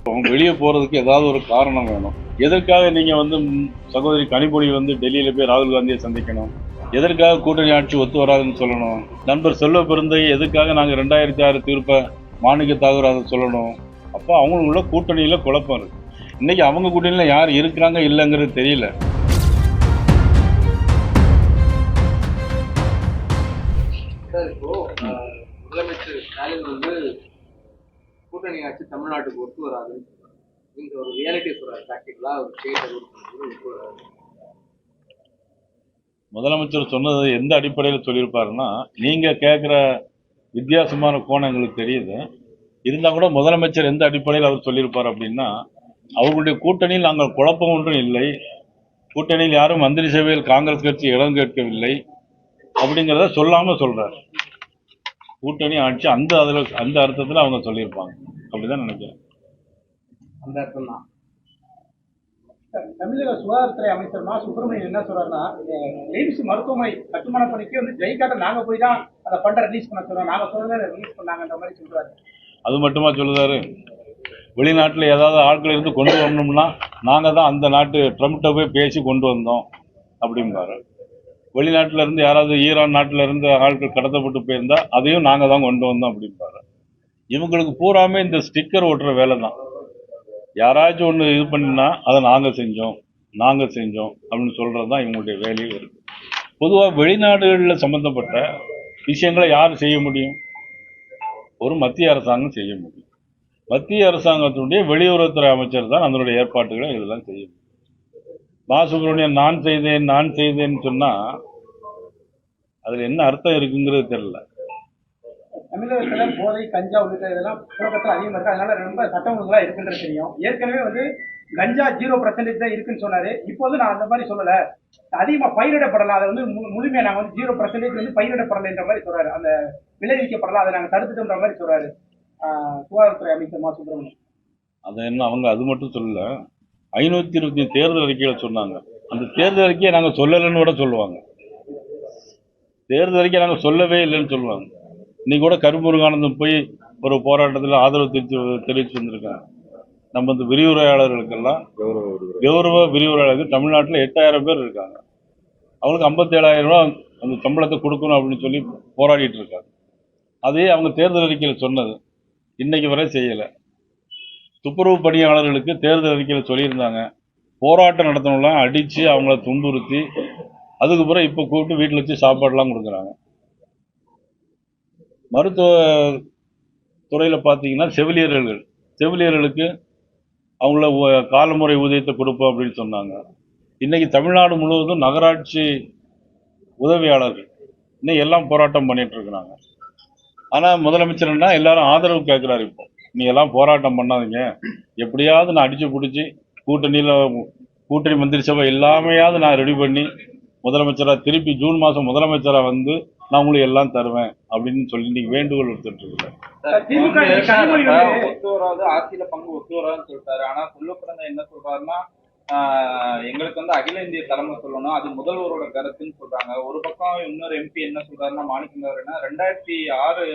வெளியே போறதுக்கு ஏதாவது ஒரு காரணம் வேணும். எதற்காக நீங்க சகோதரி கனிமொழி டெல்லியில போய் ராகுல் காந்தியை சந்திக்கணும்? எதற்காக கூட்டணி ஆட்சி ஒத்து வராதுன்னு சொல்லணும்? நண்பர் செல்வ பெருந்தை எதுக்காக நாங்க 2006 தீர்ப்பை மாணிக்க தாகூர் அதை சொல்லணும்? அப்போ அவங்களுக்குள்ள கூட்டணியில குழப்பம் இருக்கு. இன்னைக்கு அவங்க கூட்டணியில யார் இருக்கிறாங்க இல்லைங்கிறது தெரியல. இப்போ முதலமைச்சர் ஸ்டாலின் கூட்டணி ஆட்சி தமிழ்நாட்டுக்கு ஒத்து வராது ஒரு ரியாலிட்டி சொல்றாரு. ப்ராக்டிகலா முதலமைச்சர் சொன்னது எந்த அடிப்படையில் சொல்லியிருப்பாருன்னா, நீங்க கேட்குற வித்தியாசமான கோணம் எங்களுக்கு தெரியுது. இருந்தா கூட முதலமைச்சர் எந்த அடிப்படையில் அவர் சொல்லியிருப்பார் அப்படின்னா, அவர்களுடைய கூட்டணியில் நாங்கள் குழப்பம் ஒன்றும் இல்லை, கூட்டணியில் யாரும் மந்திரி சபையில் காங்கிரஸ் கட்சி இடம் கேட்கவில்லை அப்படிங்கிறத சொல்லாம சொல்றாரு. கூட்டணி ஆட்சி அந்த அர்த்தத்தில் அவங்க சொல்லியிருப்பாங்க. அப்படிதான் நினைக்கிறேன். அந்த அர்த்தம் தான். தமிழக சுகாதாரத்துறை அமைச்சர் மா சுப்பிரமணியன் என்ன சொல்றாருன்னா, எய்ம்ஸ் மருத்துவமனை கட்டுமான பணிக்கு ஜெயிக்காட்ட நாங்க போய் தான் அந்த ஃபண்டை ரிலீஸ் பண்ண சொல்றோம், நாங்க சொல்றதை ரிலீஸ் பண்ணாங்கன்ற மாதிரி சொல்றாரு. அது மட்டுமா சொல்லுறாரு? வெளிநாட்டில் ஏதாவது ஆட்கள் இருந்து கொண்டு வரணும்னா நாங்க தான் அந்த நாட்டு ட்ரம்ப்ட போய் பேசி கொண்டு வந்தோம் அப்படிம்பாரு. வெளிநாட்டில இருந்து யாராவது ஈரான் நாட்டில இருந்து ஆட்கள் கடத்தப்பட்டு போயிருந்தா அதையும் நாங்க தான் கொண்டு வந்தோம் அப்படிம்பாரு. இவங்களுக்கு பூராமே இந்த ஸ்டிக்கர் ஓட்டுற வேலை தான். யாராச்சும் ஒன்று இது பண்ணினா அதை நாங்கள் செஞ்சோம் அப்படின்னு சொல்கிறது தான் இவங்களுடைய வேலையும் இருக்குது. பொதுவாக வெளிநாடுகளில் சம்மந்தப்பட்ட விஷயங்களை யார் செய்ய முடியும்? ஒரு மத்திய அரசாங்கம் செய்ய முடியும். மத்திய அரசாங்கத்தினுடைய வெளியுறவுத்துறை அமைச்சர் தான் அதனுடைய ஏற்பாட்டுகளை இதெல்லாம் செய்ய முடியும். மா சுப்பிரமணியன் நான் செய்தேன்னு சொன்னால் அதில் என்ன அர்த்தம் இருக்குங்கிறது தெரியல. தமிழகத்துல போதை கஞ்சா உள்ளிட்ட இதெல்லாம் புழக்கத்தில் அதிகமாக இருக்கு. அதனால ரொம்ப சட்டம் ஒழுங்கா இருக்குன்றது தெரியும். ஏற்கனவே கஞ்சா 0% தான் இருக்குன்னு சொன்னாரு. இப்போது நான் அந்த மாதிரி சொல்லல, அதிகமா பயிரிடப்படலாம், அதை முழுமையா நாங்க 0% பயிரிடப்படலைன்ற மாதிரி சொல்றாரு. அந்த விளைவிக்கப்படலாம், அதை நாங்க தடுத்துட்டோன்ற மாதிரி சொல்றாரு சுகாதாரத்துறை அமைச்சர் மா சுப்பிரமணியன். அதை என்ன அவங்க அது மட்டும் சொல்லல, 520 தேர்தல் அறிக்கைகளை சொன்னாங்க. அந்த தேர்தல் அறிக்கையை நாங்க சொல்லலைன்னு கூட சொல்லுவாங்க. தேர்தல் அறிக்கை நாங்க சொல்லவே இல்லைன்னு சொல்லுவாங்க. இன்னைக்கு கூட கருமுருகானந்தம் போய் ஒரு போராட்டத்தில் ஆதரவு தெரிவித்து வந்திருக்காங்க. நம்ம இந்த விரிவுரையாளர்களுக்கெல்லாம் கௌரவ விரிவுரையாளர்கள் தமிழ்நாட்டில் 8000 பேர் இருக்காங்க. அவங்களுக்கு 57,000 ரூபா அந்த சம்பளத்தை கொடுக்கணும் அப்படின்னு சொல்லி போராடிட்டு இருக்காங்க. அதே அவங்க தேர்தல் அறிக்கையில் சொன்னது இன்னைக்கு வரை செய்யலை. துப்புரவு பணியாளர்களுக்கு தேர்தல் அறிக்கையில் சொல்லியிருந்தாங்க, போராட்டம் நடத்தணும்லாம் அடித்து அவங்கள துன்புறுத்தி அதுக்கு பிறகு இப்போ கூப்பிட்டு வீட்டில் வச்சு சாப்பாடுலாம் கொடுக்குறாங்க. மருத்துவ துறையில் பார்த்தீங்கன்னா செவிலியர்களுக்கு அவங்கள காலமுறை ஊதியத்தை கொடுப்போம் அப்படின்னு சொன்னாங்க. இன்னைக்கு தமிழ்நாடு முழுவதும் நகராட்சி உதவியாளர்கள் இன்னும் எல்லாம் போராட்டம் பண்ணிட்டு இருக்கிறாங்க. ஆனால் முதலமைச்சர்னா எல்லாரும் ஆதரவு கேட்குறாரு. இப்போ நீ எல்லாம் போராட்டம் பண்ணாதீங்க, எப்படியாவது நான் அடிச்சு பிடிச்சி கூட்டணி மந்திரி சபை எல்லாமையாவது நான் ரெடி பண்ணி முதலமைச்சராக திருப்பி ஜூன் மாதம் முதலமைச்சராக நான் உங்களுக்கு எல்லாம் தருவேன் அப்படின்னு சொல்லி நீங்க வேண்டுகோள் எடுத்துட்டு இருக்கேன். ஒத்து வராது, ஆட்சியில பங்கு ஒத்து வராதுன்னு சொல்லிட்டாரு. ஆனா சொல்லப்படுறத என்ன சொல்றாருன்னா, எங்களுக்கு அகில இந்திய தலைமை சொல்லணும், அது முதல்வரோட கருத்துன்னு சொல்றாங்க. ஒரு பக்கம் இன்னொரு எம்பி என்ன சொல்றாருன்னா, மாணிக்கந்தவர்னா 2006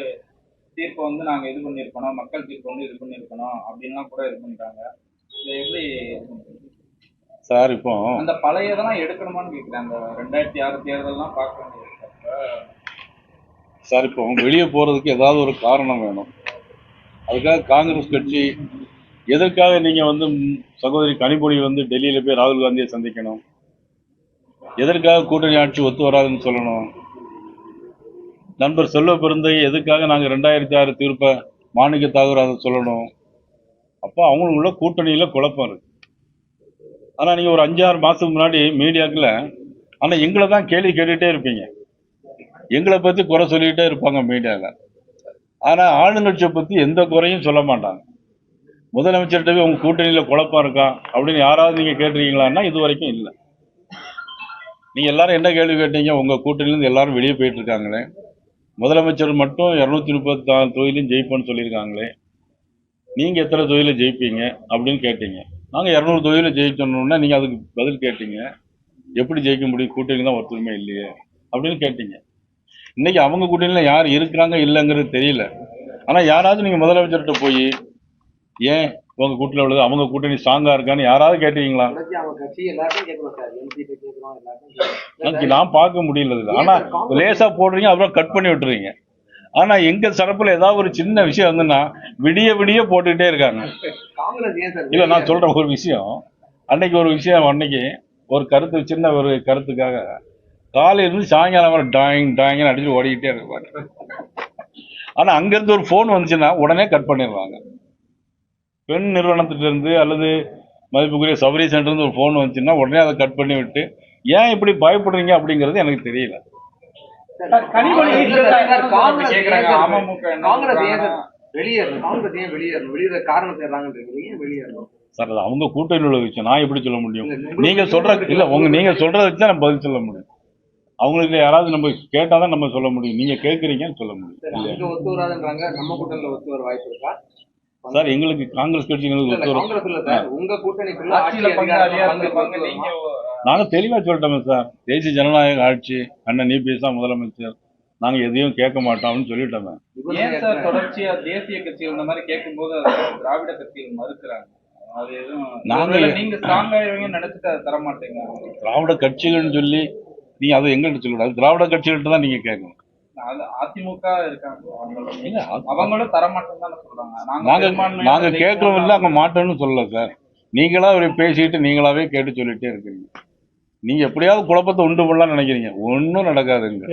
தீர்ப்பை நாங்க இது பண்ணிருக்கணும், மக்கள் தீர்ப்பு இது பண்ணிருக்கணும் அப்படின்லாம் கூட இது பண்றாங்க. எப்படி சார் இப்போ அந்த பழையதெல்லாம் எடுக்கணுமான்னு கேட்கிறேன். அந்த 2006 தேர்தல்லாம் பார்க்க வேண்டியது சார். இப்போ வெளியே போறதுக்கு ஏதாவது ஒரு காரணம் வேணும். அதுக்காக காங்கிரஸ் கட்சி எதற்காக நீங்க சகோதரி கனிமொழி டெல்லியில போய் ராகுல் காந்தியை சந்திக்கணும்? எதற்காக கூட்டணி ஆட்சி ஒத்து வராதுன்னு சொல்லணும்? நண்பர் செல்வ பெருந்தை எதுக்காக நாங்க 2006 தீர்ப்பை மாணிக்க தாகூர் அதை சொல்லணும்? அப்போ அவங்களுக்குள்ள கூட்டணியில குழப்பம் இருக்கு. ஆனா நீங்க ஒரு 5-6 மாசத்துக்கு முன்னாடி மீடியாக்குள்ள ஆனா எங்களை தான் கேள்வி கேட்டுட்டே இருப்பீங்க, எங்களை பத்தி குறை சொல்லிக்கிட்டே இருப்பாங்க மீடியாவில். ஆனா ஆளுங்கட்சியை பத்தி எந்த குறையும் சொல்ல மாட்டாங்க. முதலமைச்சர்கிட்ட போய் உங்க கூட்டணியில குழப்பம் இருக்கா அப்படின்னு யாராவது நீங்க கேட்டிருக்கீங்களான்னா இது வரைக்கும் இல்லை. நீங்க எல்லாரும் என்ன கேள்வி கேட்டீங்க? உங்க கூட்டணியிலிருந்து எல்லாரும் வெளியே போயிட்டு இருக்காங்களே, முதலமைச்சர் மட்டும் 234 தொகுதியிலும் ஜெயிப்போன்னு சொல்லியிருக்காங்களே, நீங்க எத்தனை தொகுதியில ஜெயிப்பீங்க அப்படின்னு கேட்டீங்க. நாங்க 200 தொகுதியில ஜெயிச்சோம்னா நீங்க அதுக்கு பதில் கேட்டீங்க, எப்படி ஜெயிக்க முடியும், கூட்டணி தான் ஒத்துழைமை இல்லையே அப்படின்னு கேட்டீங்க. இன்னைக்கு அவங்க கூட்டணியில யார் இருக்கிறாங்க இல்லைங்கிறது தெரியல. ஆனா யாராவது நீங்க முதலமைச்சர்கிட்ட போய் ஏன் உங்க கூட்டணி உள்ளது, அவங்க கூட்டணி ஸ்ட்ராங்கா இருக்கான்னு யாராவது கேட்டீங்களா? அவங்க கட்சி எல்லாத்தையும் கேட்கணும் சார். எம்பி கேட்கிறோம், எல்லாத்தையும் நான் பார்க்க முடியல இதுல. ஆனா லேசா போடுறீங்க, அப்புறம் கட் பண்ணி விட்டுறீங்க. ஆனா எங்க தரப்புல ஏதாவது ஒரு சின்ன விஷயம் வந்துன்னா விடிய விடிய போட்டுக்கிட்டே இருக்காங்க. காங்கிரஸ் ஏன் சார்? இல்ல நான் சொல்றேன் ஒரு விஷயம். அன்னைக்கு ஒரு கருத்து, சின்ன ஒரு கருத்துக்காக காலையில இருந்து சாயங்காலம் வரை டாயிங் அடிச்சுட்டு ஓடிக்கிட்டே இருப்பாங்க. ஆனா அங்க இருந்து ஒரு போன் வந்துச்சுன்னா உடனே கட் பண்ணிடுவாங்க. பெண் நிறுவனத்திட்ட இருந்து அல்லது மதிப்புக்குரிய சபரி சென்டர் இருந்து ஒரு போன் வந்துச்சுன்னா உடனே அதை கட் பண்ணி விட்டு ஏன் இப்படி பயப்படுறீங்க அப்படிங்கிறது எனக்கு தெரியல. கனிமொழி காங்கிரஸ் கேக்குறாங்க, ஏன் சார் அமமுக என்ன காங்கிரஸ் ஏன் சொல்றாங்கன்னா, சார் வெளியேறணும்? காங்கிரஸ் ஏன் வெளியேறணும்? வெளியேற காரணம் தேடுறாங்கன்றீங்க. ஏன் வெளியேறணும்? சார் அது அவங்க கூட்டணியில் உள்ள விஷயம், நான் எப்படி சொல்ல முடியும்? இல்ல, நீங்க சொல்றதை வச்சு தான் நம்ம பதில் சொல்ல முடியும். அவங்களுக்கு யாராவது நம்ம கேட்டாதான் நம்ம சொல்ல முடியும். நீங்க கேட்கறீங்கன்னு சொல்ல முடியும் சார், இல்லையா? அங்க ஒத்து வராதுன்றாங்க. நம்ம கூட்டணியில ஒத்து வர வாய்ப்பு இருக்கா? சார் எங்களுக்கு காங்கிரஸ் கட்சி எங்களுக்கு இல்ல, ஒத்து வரும். காங்கிரஸ் இல்ல சார், உங்க கூட்டணிக்குள்ள ஆட்சியில ஆட்சி பங்கு அதிகாரத்துல அதிகாரத்துல பங்கு பங்கு நீங்க நாங்க தெளிவா சொல்லிட்டோமே சார், தேசிய ஜனநாயக ஆட்சி, அண்ணன் இபிஎஸ் தான் முதலமைச்சர், நாங்க எதையும் கேட்க மாட்டோம்னு சொல்லிட்டோமே. ஏன் சார் தொடர்ச்சியா தேசிய கட்சிகள் இந்த மாதிரி கேட்கும்போது அதை திராவிட கட்சிகள் மறுக்கிறாங்க? அது எதுவும் ஒருவேளை நீங்க ஸ்ட்ராங் ஆயிருவீங்கன்னு நினைச்சிட்டு அதை தர மாட்டீங்க? திராவிட கட்சிகள்னு சொல்லி நீங்க அதை எங்கள்கிட்ட சொல்லக்கூடாது, திராவிட கட்சிகள்கிட்ட தான் நீங்க கேட்கணும். அது அதிமுக இருக்காங்க, இல்ல, அவங்களும் தர மாட்டோம்னு தானே சொல்றாங்க. நாங்க பெரும்பான்மையான நாங்க ஜெயிக்க கேட்கறோம் இல்ல, மாட்டோம். அங்க மாட்டோம்னு சொல்லல சார். நீங்களா ஒரு பேசிட்டு நீங்களாவே கேட்டு சொல்லிட்டே இருக்கீங்க. நீங்க எப்படியாவது குழப்பத்தை உண்டு பண்ணலாம்னு நினைக்கிறீங்க, ஒன்னும் நடக்காதுங்க.